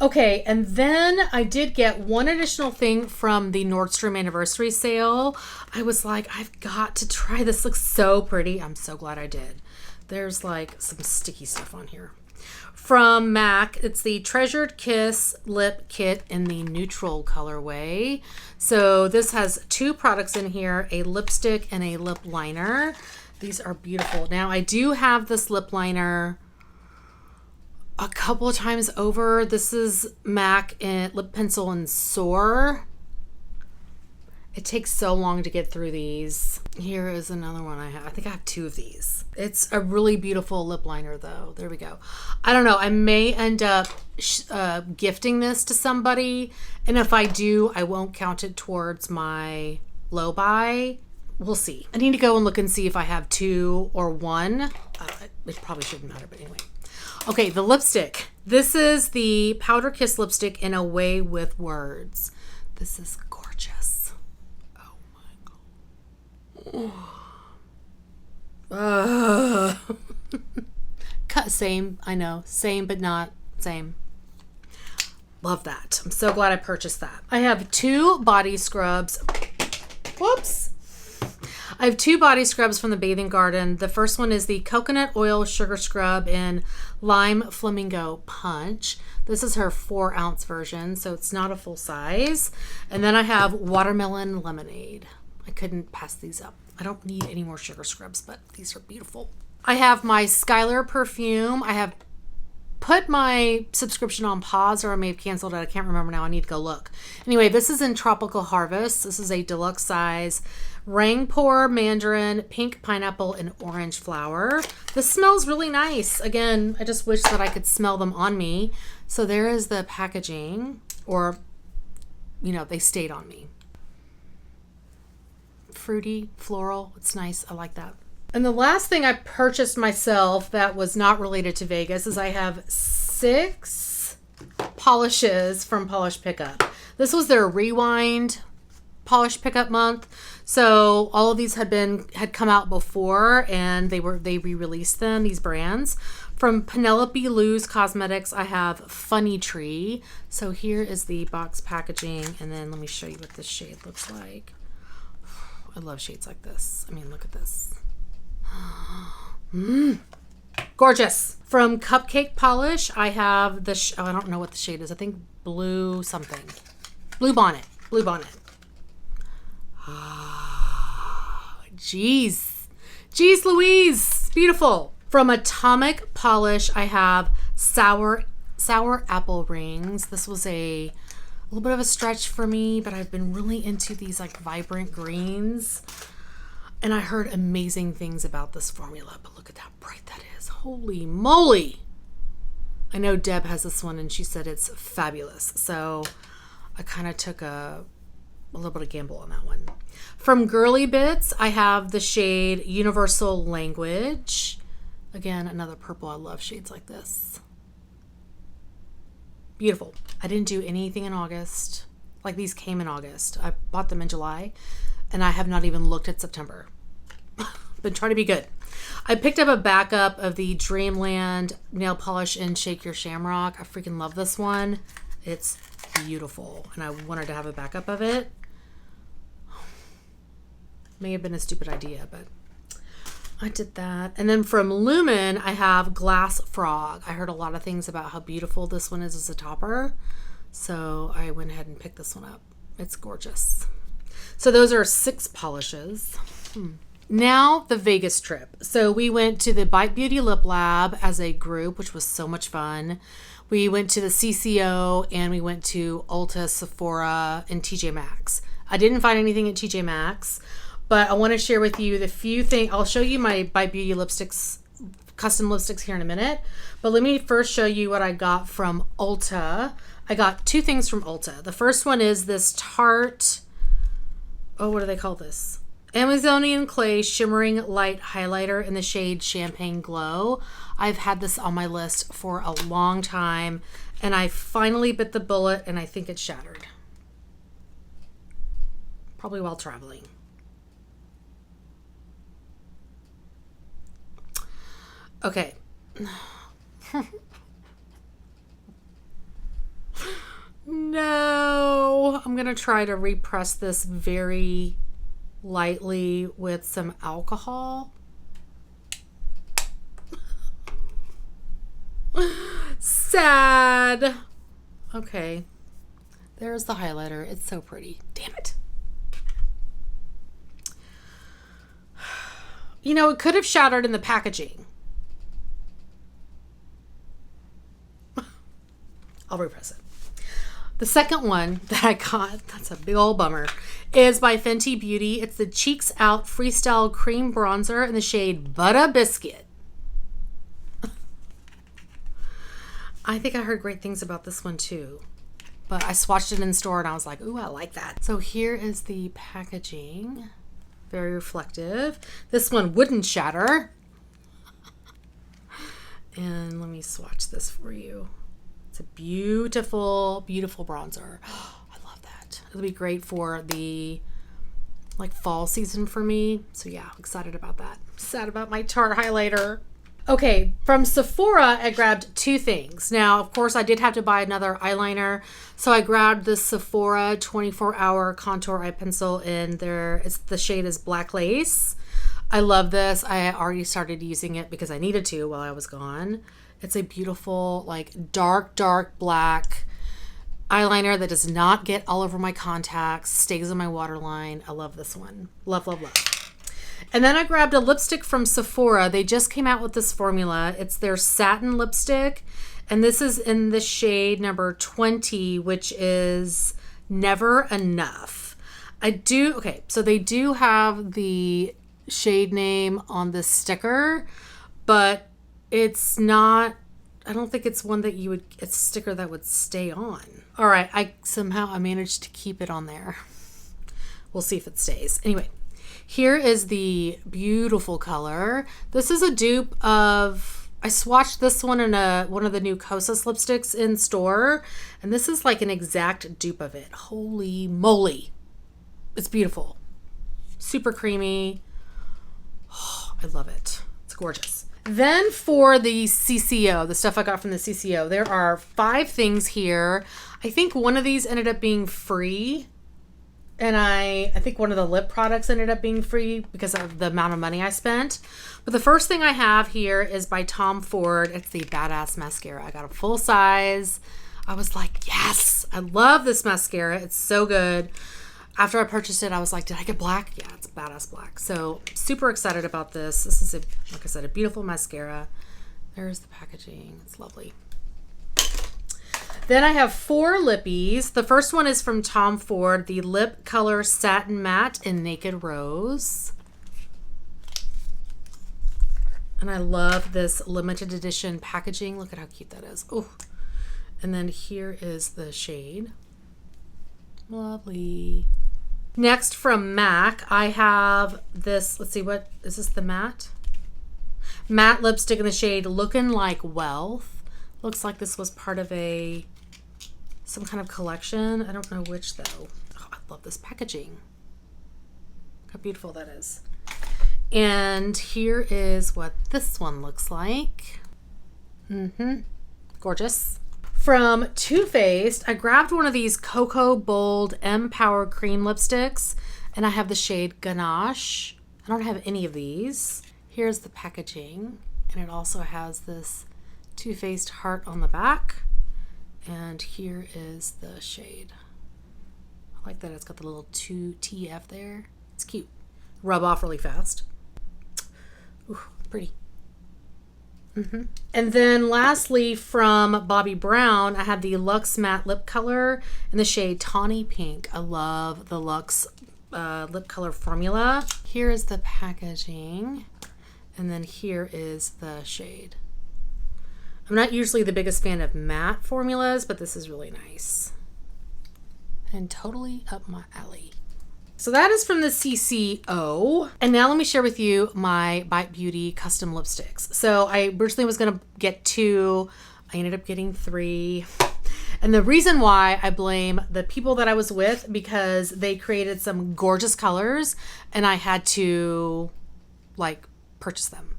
Okay, and then I did get one additional thing from the Nordstrom anniversary sale. I was like, I've got to try this. Looks so pretty. I'm so glad I did. There's like some sticky stuff on here. From MAC, it's the Treasured Kiss Lip Kit in the neutral colorway. So this has 2 products in here, a lipstick and a lip liner. These are beautiful. Now, I do have this lip liner a couple of times over. This is MAC and Lip Pencil and Soar. It takes so long to get through these. Here is another one I have. I think I have 2 of these. It's a really beautiful lip liner, though. There we go. I don't know. I may end up gifting this to somebody. And if I do, I won't count it towards my low buy. We'll see. I need to go and look and see if I have 2 or 1. It probably shouldn't matter, but anyway. Okay, the lipstick. This is the Powder Kiss lipstick in A Way with Words. This is gorgeous. Oh my God. Same, I know. Same, but not same. Love that. I'm so glad I purchased that. I have 2 body scrubs. Whoops. I have 2 body scrubs from the Bathing Garden. The first one is the Coconut Oil Sugar Scrub in Lime Flamingo Punch. This is her 4-ounce version, so it's not a full size. And then I have Watermelon Lemonade. I couldn't pass these up. I don't need any more sugar scrubs, but these are beautiful. I have my Skylar perfume. I have put my subscription on pause, or I may have canceled it. I can't remember now. I need to go look. Anyway, this is in Tropical Harvest. This is a deluxe size. Rangpur Mandarin, Pink Pineapple, and Orange Flower. This smells really nice. Again, I just wish that I could smell them on me. So there is the packaging, or, you know, they stayed on me. Fruity, floral. It's nice. I like that. And the last thing I purchased myself that was not related to Vegas is I have 6 polishes from Polish Pickup. This was their Rewind Polish Pickup month. So all of these had come out before, and they re-released them, these brands. From Penelope Lou's Cosmetics, I have Funny Tree. So here is the box packaging, and then let me show you what this shade looks like. I love shades like this. I mean, look at this. Gorgeous. From Cupcake Polish, I have the I don't know what the shade is. I think blue something. Blue Bonnet. Blue Bonnet. Jeez. Louise. Beautiful. From Atomic Polish, I have Sour Sour Apple Rings. This was a little bit of a stretch for me, but I've been really into these like vibrant greens. And I heard amazing things about this formula, but look at how bright that is. Holy moly. I know Deb has this one and she said it's fabulous. So I kind of took a little bit of gamble on that one. From Girly Bits, I have the shade Universal Language. Again, another purple. I love shades like this. Beautiful. I didn't do anything in August. Like these came in August. I bought them in July and I have not even looked at September. Been trying to be good. I picked up a backup of the Dreamland nail polish in Shake Your Shamrock. I freaking love this one. It's beautiful and I wanted to have a backup of it. May have been a stupid idea, but I did that. And then from Lumen, I have Glass Frog. I heard a lot of things about how beautiful this one is as a topper. So I went ahead and picked this one up. It's gorgeous. So those are 6 polishes. Now the Vegas trip. So we went to the Bite Beauty Lip Lab as a group, which was so much fun. We went to the CCO and we went to Ulta, Sephora, and TJ Maxx. I didn't find anything at TJ Maxx, but I want to share with you the few things. I'll show you my Bite Beauty lipsticks, custom lipsticks here in a minute. But let me first show you what I got from Ulta. I got 2 things from Ulta. The first one is this Tarte, what do they call this? Amazonian Clay Shimmering Light Highlighter in the shade Champagne Glow. I've had this on my list for a long time, and I finally bit the bullet, and I think it shattered. Probably while traveling. Okay. No. I'm going to try to repress this very lightly with some alcohol. Sad. Okay. There's the highlighter. It's so pretty. Damn it. You know, it could have shattered in the packaging. I'll repress it. The second one that I got, that's a big old bummer, is by Fenty Beauty. It's the Cheeks Out Freestyle Cream Bronzer in the shade Butter Biscuit. I think I heard great things about this one too, but I swatched it in store and I was like, ooh, I like that. So here is the packaging. Very reflective. This one wouldn't shatter. And let me swatch this for you. It's a beautiful, beautiful bronzer. I love that. It'll be great for the like fall season for me. So yeah, I'm excited about that. Sad about my Tarte highlighter. Okay, from Sephora, I grabbed 2 things. Now, of course, I did have to buy another eyeliner. So I grabbed this Sephora 24-hour contour eye pencil in there. The shade is Black Lace. I love this. I already started using it because I needed to while I was gone. It's a beautiful, like dark black eyeliner that does not get all over my contacts, stays on my waterline. I love this one. Love, love, love. And then I grabbed a lipstick from Sephora. They just came out with this formula. It's their satin lipstick. And this is in the shade number 20, which is Never Enough. Okay, so they do have the shade name on this sticker, but it's not, I don't think it's one that it's a sticker that would stay on. All right, I managed to keep it on there. We'll see if it stays. Anyway, here is the beautiful color. This is a dupe of, I swatched this one in one of the new Kosas lipsticks in store, and this is like an exact dupe of it. Holy moly. It's beautiful. Super creamy. Oh, I love it. It's gorgeous. Then for the CCO, the stuff I got from the CCO, there are 5 things here. I think one of these ended up being free. And I think one of the lip products ended up being free because of the amount of money I spent. But the first thing I have here is by Tom Ford. It's the Badass Mascara. I got a full size. I was like, yes, I love this mascara. It's so good. After I purchased it, I was like, did I get black? Yeah, it's Badass Black. So super excited about this. This is, like I said, a beautiful mascara. There's the packaging. It's lovely. Then I have 4 lippies. The first one is from Tom Ford, the Lip Color Satin Matte in Naked Rose. And I love this limited edition packaging. Look at how cute that is. Oh, and then here is the shade. Lovely. Next from MAC, I have this, let's see, what is this, the matte? Matte lipstick in the shade Looking Like Wealth. Looks like this was part of some kind of collection. I don't know which though. Oh, I love this packaging. How beautiful that is. And here is what this one looks like. Gorgeous. From Too Faced, I grabbed one of these Cocoa Bold M Power Cream lipsticks, and I have the shade Ganache. I don't have any of these. Here's the packaging, and it also has this Too Faced heart on the back. And here is the shade. I like that it's got the little 2TF there. It's cute. Rub off really fast. Ooh, pretty. And then lastly from Bobbi Brown, I have the Luxe Matte Lip Color in the shade Tawny Pink. I love the Luxe lip color formula. Here is the packaging. And then here is the shade. I'm not usually the biggest fan of matte formulas, but this is really nice. And totally up my alley. So that is from the CCO. And now let me share with you my Bite Beauty custom lipsticks. So I originally was gonna get 2. I ended up getting 3. And the reason why, I blame the people that I was with, because they created some gorgeous colors and I had to purchase them.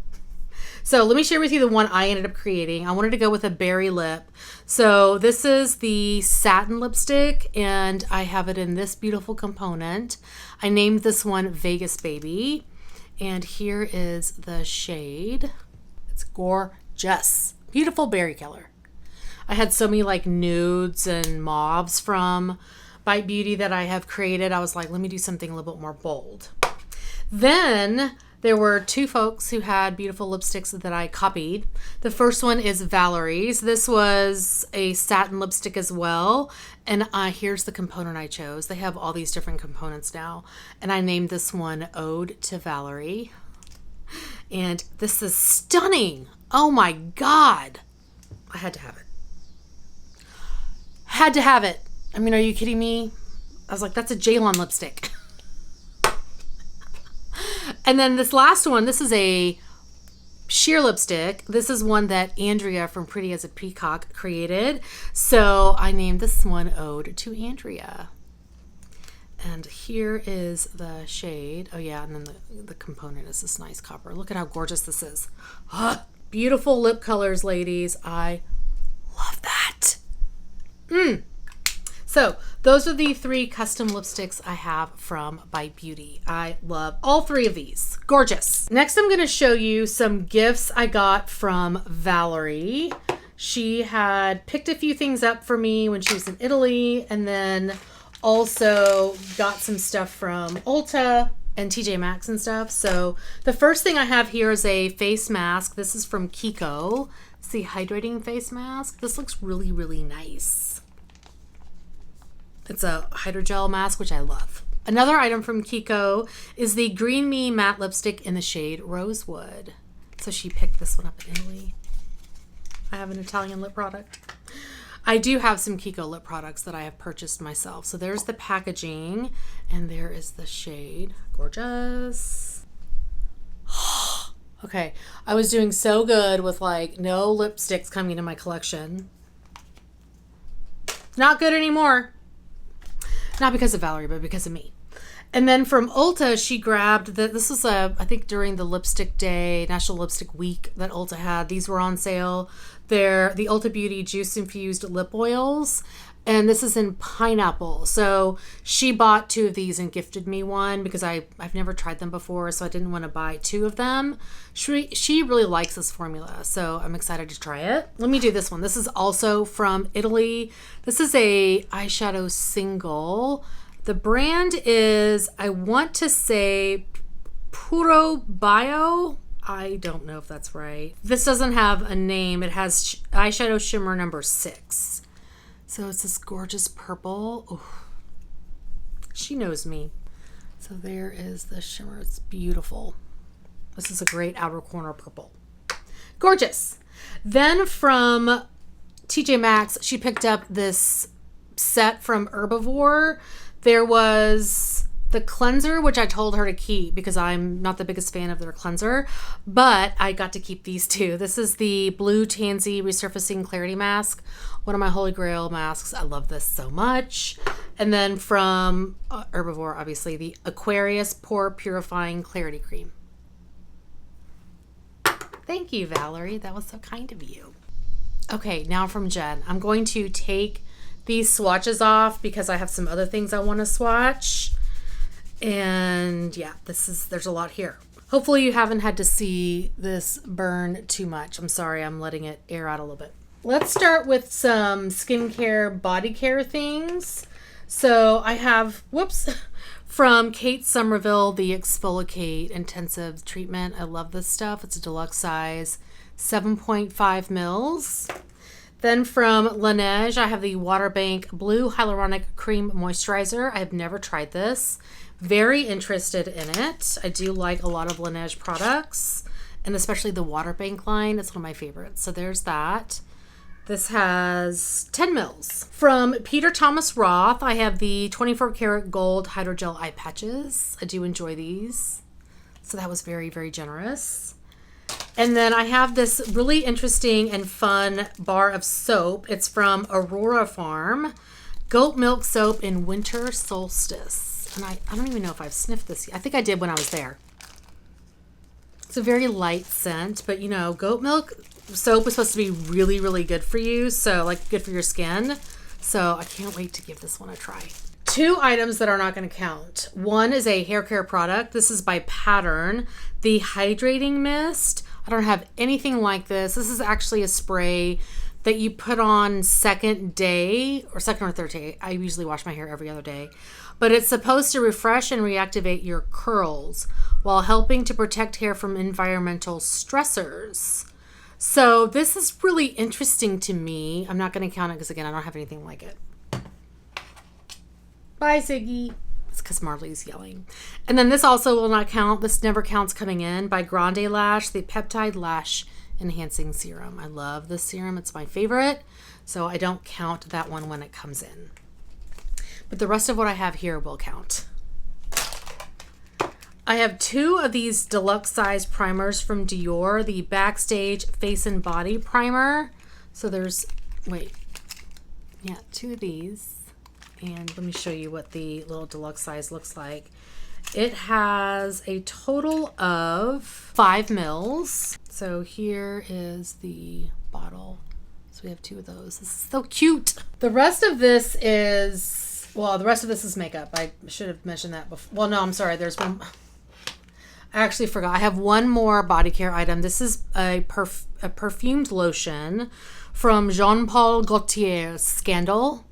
So let me share with you the one I ended up creating. I wanted to go with a berry lip. So this is the satin lipstick and I have it in this beautiful component. I named this one Vegas Baby. And here is the shade. It's gorgeous. Beautiful berry color. I had so many nudes and mauves from Bite Beauty that I have created. I was like, let me do something a little bit more bold. Then there were 2 folks who had beautiful lipsticks that I copied. The first one is Valerie's. This was a satin lipstick as well. And here's the component I chose. They have all these different components now. And I named this one Ode to Valerie. And this is stunning. Oh my God. I had to have it. Had to have it. I mean, are you kidding me? I was like, that's a Jalon lipstick. And then this last one, this is a sheer lipstick. This is one that Andrea from Pretty as a Peacock created. So I named this one Ode to Andrea. And here is the shade. Oh yeah, and then the component is this nice copper. Look at how gorgeous this is. Beautiful lip colors, ladies. I love that. So those are the 3 custom lipsticks I have from Bite Beauty. I love all 3 of these. Gorgeous. Next, I'm going to show you some gifts I got from Valerie. She had picked a few things up for me when she was in Italy, and then also got some stuff from Ulta and TJ Maxx and stuff. So the first thing I have here is a face mask. This is from Kiko. It's the hydrating face mask. This looks really, really nice. It's a hydrogel mask, which I love. Another item from Kiko is the Green Me matte lipstick in the shade Rosewood. So she picked this one up in Italy. I have an Italian lip product. I do have some Kiko lip products that I have purchased myself. So there's the packaging and there is the shade. Gorgeous. Okay, I was doing so good with no lipsticks coming into my collection. Not good anymore. Not because of Valerie, but because of me. And then from Ulta, she grabbed this was I think during the lipstick day, National Lipstick Week that Ulta had. These were on sale. They're the Ulta Beauty Juice Infused Lip Oils. And this is in pineapple. So she bought 2 of these and gifted me one because I've never tried them before, so I didn't want to buy 2 of them. She really likes this formula, so I'm excited to try it. Let me do this one. This is also from Italy. This is a eyeshadow single. The brand is, I want to say, Puro Bio. I don't know if that's right. This doesn't have a name. It has eyeshadow shimmer number 6. So it's this gorgeous purple. Ooh. She knows me. So there is the shimmer. It's beautiful. This is a great outer corner purple. Gorgeous. Then from TJ Maxx, she picked up this set from Herbivore. There was the cleanser, which I told her to keep because I'm not the biggest fan of their cleanser, but I got to keep these two. This is the Blue Tansy Resurfacing Clarity Mask, one of my holy grail masks. I love this so much. And then from Herbivore, obviously, the Aquarius Pore Purifying Clarity Cream. Thank you, Valerie. That was so kind of you. Okay, now from Jen. I'm going to take these swatches off because I have some other things I want to swatch. And yeah, there's a lot here. Hopefully you haven't had to see this burn too much. I'm sorry, I'm letting it air out a little bit. Let's start with some skincare, body care things. So I have, from Kate Somerville, the Exfoliate Intensive Treatment. I love this stuff. It's a deluxe size, 7.5 mils. Then from Laneige, I have the Waterbank Blue Hyaluronic Cream Moisturizer. I have never tried this. Very interested in it. I do like a lot of Laneige products, and especially the Waterbank line. It's one of my favorites. So there's that. This has 10 mils. From Peter Thomas Roth, I have the 24 karat gold hydrogel eye patches. I do enjoy these. So that was very, very generous. And then I have this really interesting and fun bar of soap. It's from Aurora Farm. Goat milk soap in winter solstice. And I don't even know if I've sniffed this yet. I think I did when I was there. It's a very light scent, but you know, goat milk soap is supposed to be really, really good for you. So like good for your skin. So I can't wait to give this one a try. Two items that are not going to count. One is a hair care product. This is by Pattern, the Hydrating Mist. I don't have anything like this. This is actually a spray that you put on second or third day. I usually wash my hair every other day. But it's supposed to refresh and reactivate your curls while helping to protect hair from environmental stressors. So this is really interesting to me. I'm not going to count it because, again, I don't have anything like it. Bye, Ziggy. It's because Marley's yelling. And then this also will not count. This never counts coming in, by Grande Lash, the Peptide Lash Enhancing Serum. I love this serum. It's my favorite. So I don't count that one when it comes in. But the rest of what I have here will count. I have two of these deluxe size primers from Dior, the Backstage Face and Body Primer. So there's, two of these. And let me show you what the little deluxe size looks like. It has a total of 5 mils. So here is the bottle. So we have two of those. This is so cute. The rest of this is, makeup. I should have mentioned that before. Well, no, I'm sorry. There's one. I actually forgot. I have one more body care item. This is a perfumed lotion from Jean-Paul Gaultier's Scandal.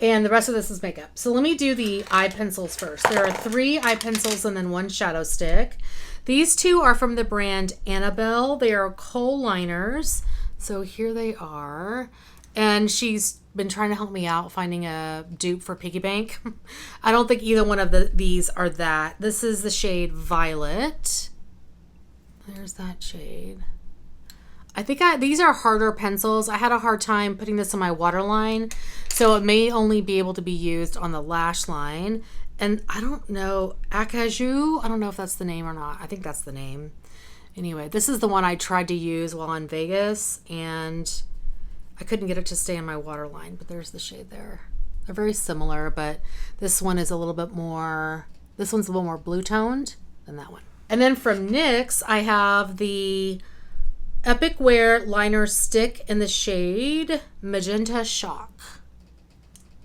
And the rest of this is makeup. So let me do the eye pencils first. There are 3 eye pencils and then 1 shadow stick. These two are from the brand Annabelle. They are kohl liners. So here they are. And she's been trying to help me out finding a dupe for Piggy Bank. I don't think either one of these are that. This is the shade Violet. There's that shade. I think these are harder pencils. I had a hard time putting this on my waterline, so it may only be able to be used on the lash line. And I don't know, Acajou, I don't know if that's the name or not. I think that's the name. Anyway, this is the one I tried to use while in Vegas, and I couldn't get it to stay on my waterline, but there's the shade there. They're very similar, but this one is a little bit more, this one's a little more blue toned than that one. And then from NYX, I have the Epic Wear Liner Stick in the shade Magenta Shock.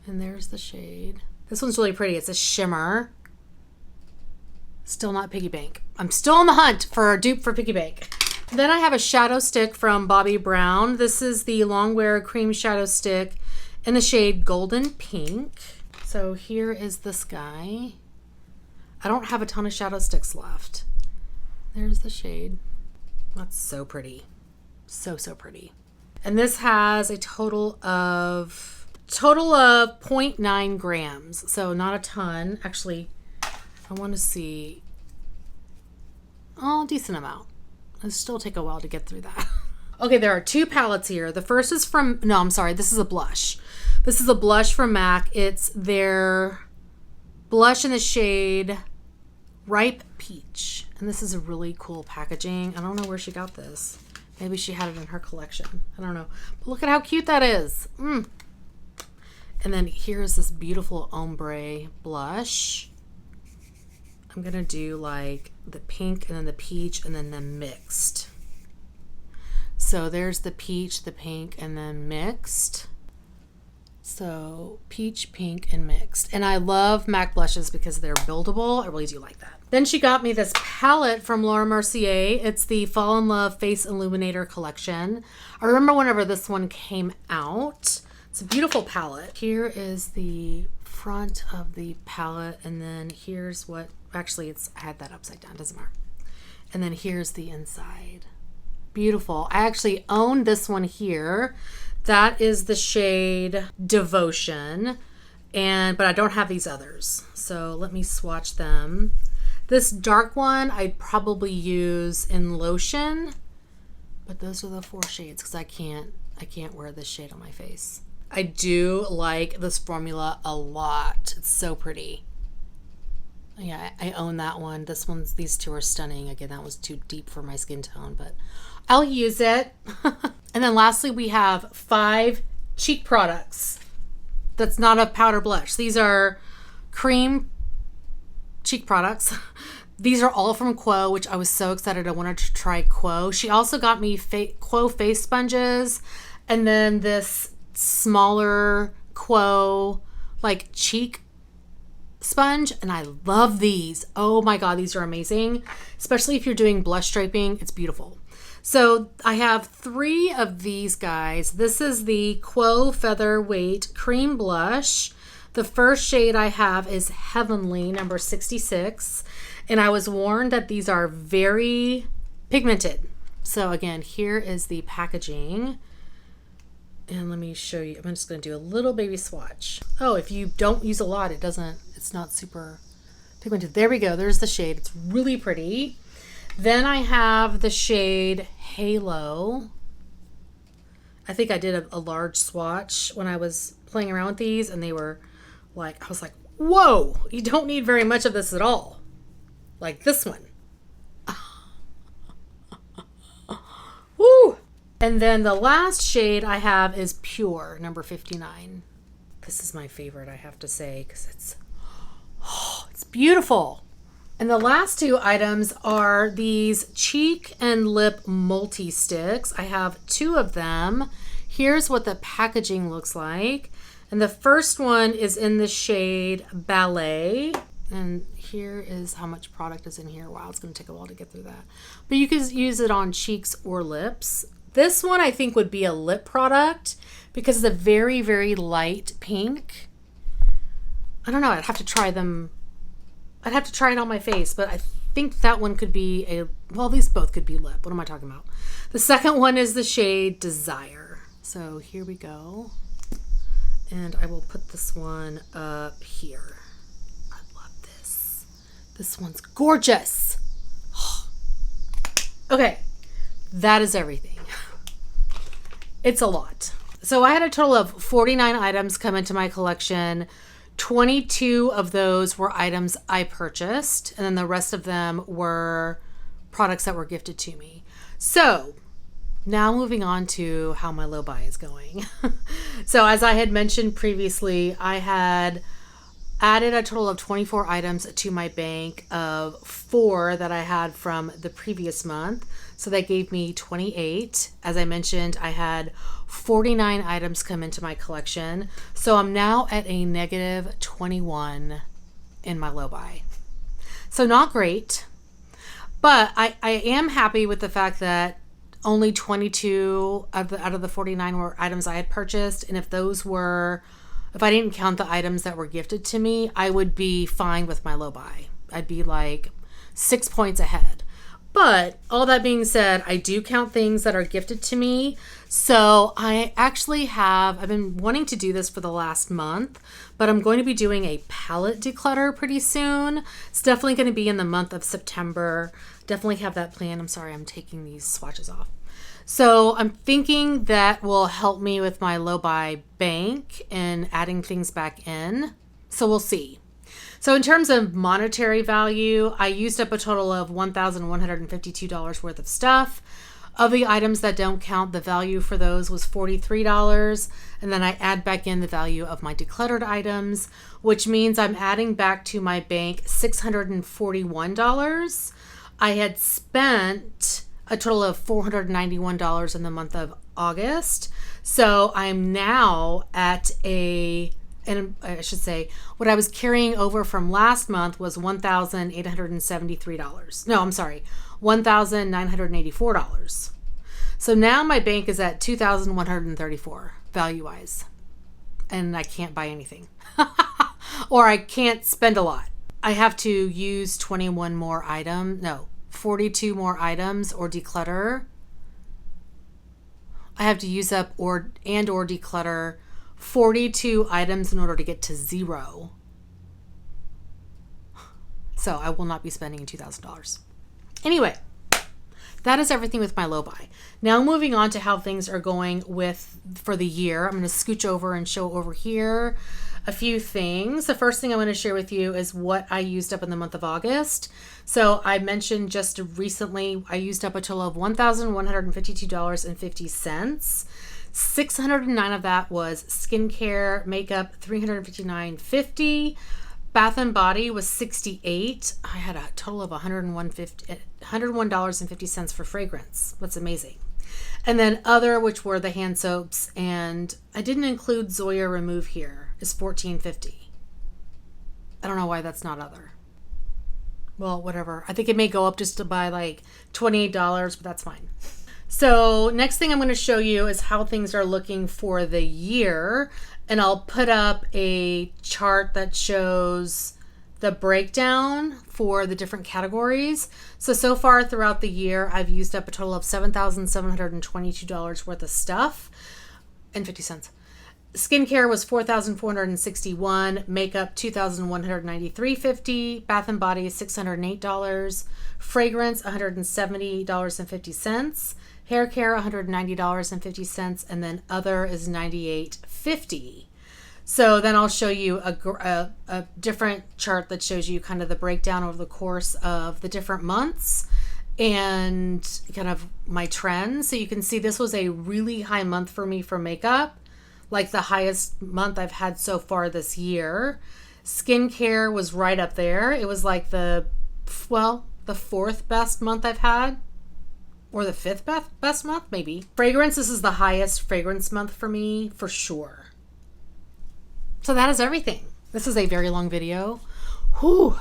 And there's the shade. This one's really pretty. It's a shimmer. Still not Piggy Bank. I'm still on the hunt for a dupe for Piggy Bank. Then I have a shadow stick from Bobbi Brown. This is the Longwear Cream Shadow Stick in the shade Golden Pink. So here is this guy. I don't have a ton of shadow sticks left. There's the shade. That's so pretty. So, so pretty. And this has a total of 0.9 grams. So not a ton. Actually, I want to see. Oh, decent amount. It'll still take a while to get through that. Okay, there are 2 palettes here. The first is from, no, I'm sorry. This is a blush. This is a blush from MAC. It's their blush in the shade Ripe Peach. And this is a really cool packaging. I don't know where she got this. Maybe she had it in her collection. I don't know. But look at how cute that is. And then here's this beautiful ombre blush. I'm going to do like the pink and then the peach and then the mixed. So there's the peach, the pink, and then mixed. So peach, pink, and mixed. And I love MAC blushes because they're buildable. I really do like that. Then she got me this palette from Laura Mercier. It's the Fall in Love Face Illuminator collection. I remember whenever this one came out. It's a beautiful palette. Here is the front of the palette, and then here's what, actually I had that upside down, doesn't matter. And then here's the inside. Beautiful. I actually own this one here. That is the shade Devotion, but I don't have these others. So let me swatch them. This dark one I'd probably use in lotion, but those are the 4 shades because I can't wear this shade on my face. I do like this formula a lot. It's so pretty. Yeah, I own that one. These 2 are stunning. Again, that was too deep for my skin tone, but I'll use it. And then lastly, we have 5 cheek products. That's not a powder blush. These are cream cheek products. These are all from Quo, which I was so excited. I wanted to try Quo. She also got me Quo face sponges, and then this smaller Quo like cheek sponge, and I love these. Oh my god, these are amazing, especially if you're doing blush striping. It's beautiful. So I have 3 of these guys. This is the Quo Featherweight Cream Blush. The first shade I have is Heavenly, number 66, and I was warned that these are very pigmented. So again, here is the packaging. And let me show you. I'm just going to do a little baby swatch. Oh, if you don't use a lot, it's not super pigmented. There we go. There's the shade. It's really pretty. Then I have the shade Halo. I think I did a large swatch when I was playing around with these, and they were like, I was like, whoa, you don't need very much of this at all. Like this one. Woo! And then the last shade I have is Pure, number 59. This is my favorite, I have to say, because it's beautiful. And the last 2 items are these cheek and lip multi-sticks. I have 2 of them. Here's what the packaging looks like. And the first one is in the shade Ballet. And here is how much product is in here. Wow, it's going to take a while to get through that. But you can use it on cheeks or lips. This one I think would be a lip product because it's a very, very light pink. I don't know. I'd have to try them. I'd have to try it on my face, but I think that one could be well, these both could be lip. What am I talking about? The second one is the shade Desire. So here we go. And I will put this one up here. I love this. This one's gorgeous. Okay, that is everything. It's a lot. So I had a total of 49 items come into my collection. 22 of those were items I purchased, and then the rest of them were products that were gifted to me. So now moving on to how my low buy is going. So as I had mentioned previously, I had added a total of 24 items to my bank of 4 that I had from the previous month. So that gave me 28. As I mentioned, I had 49 items come into my collection. So I'm now at a negative 21 in my low buy. So not great, but I am happy with the fact that only 22 out of the 49 were items I had purchased. And if I didn't count the items that were gifted to me, I would be fine with my low buy. I'd be like 6 points ahead. But all that being said, I do count things that are gifted to me. So I actually I've been wanting to do this for the last month, but I'm going to be doing a palette declutter pretty soon. It's definitely going to be in the month of September. Definitely have that planned. I'm sorry, I'm taking these swatches off. So I'm thinking that will help me with my low buy bank and adding things back in. So we'll see. So in terms of monetary value, I used up a total of $1,152 worth of stuff. Of the items that don't count, the value for those was $43. And then I add back in the value of my decluttered items, which means I'm adding back to my bank $641. I had spent a total of $491 in the month of August. So I'm now at and I should say, what I was carrying over from last month was $1,873. No, I'm sorry, $1,984. So now my bank is at $2,134 value-wise, and I can't buy anything. Or I can't spend a lot. I have to use 42 more items or declutter. I have to use up or declutter 42 items in order to get to 0. So I will not be spending $2,000. Anyway, that is everything with my low buy. Now moving on to how things are going for the year. I'm going to scooch over and show over here a few things. The first thing I want to share with you is what I used up in the month of August. So I mentioned just recently I used up a total of $1,152.50. 609 of that was skincare, makeup $359.50. Bath and Body was $68. I had a total of $101.50 for fragrance. That's amazing. And then other, which were the hand soaps, and I didn't include Zoya Remove here, is $14.50. I don't know why that's not other. Well, whatever. I think it may go up just to buy like $28, but that's fine. So next thing I'm going to show you is how things are looking for the year. And I'll put up a chart that shows the breakdown for the different categories. So far throughout the year, I've used up a total of $7,722 worth of stuff and 50 cents. Skincare was $4,461, makeup $2,193.50, Bath and Body $608, fragrance $170.50, hair care $190.50, and then other is $98.50. So then I'll show you a different chart that shows you kind of the breakdown over the course of the different months and kind of my trends. So you can see this was a really high month for me for makeup, like the highest month I've had so far this year. Skincare was right up there. It was like the fourth best month I've had, or the fifth best month, maybe. Fragrance, this is the highest fragrance month for me, for sure. So that is everything. This is a very long video. Whew.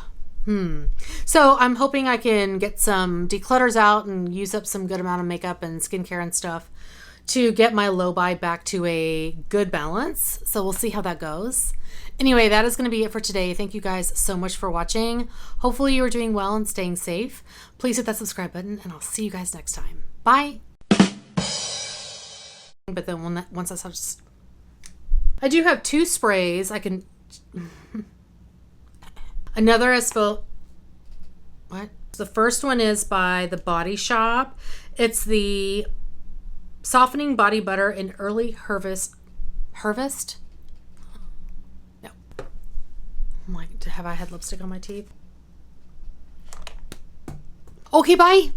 So I'm hoping I can get some declutters out and use up some good amount of makeup and skincare and stuff to get my low buy back to a good balance. So we'll see how that goes. Anyway, that is going to be it for today. Thank you guys so much for watching. Hopefully you are doing well and staying safe. Please hit that subscribe button and I'll see you guys next time. Bye. But then once I just, I do have 2 sprays. I can, another is for, what? The first one is by the Body Shop. It's the Softening Body Butter in Early Harvest. No. Have I had lipstick on my teeth? Okay, bye.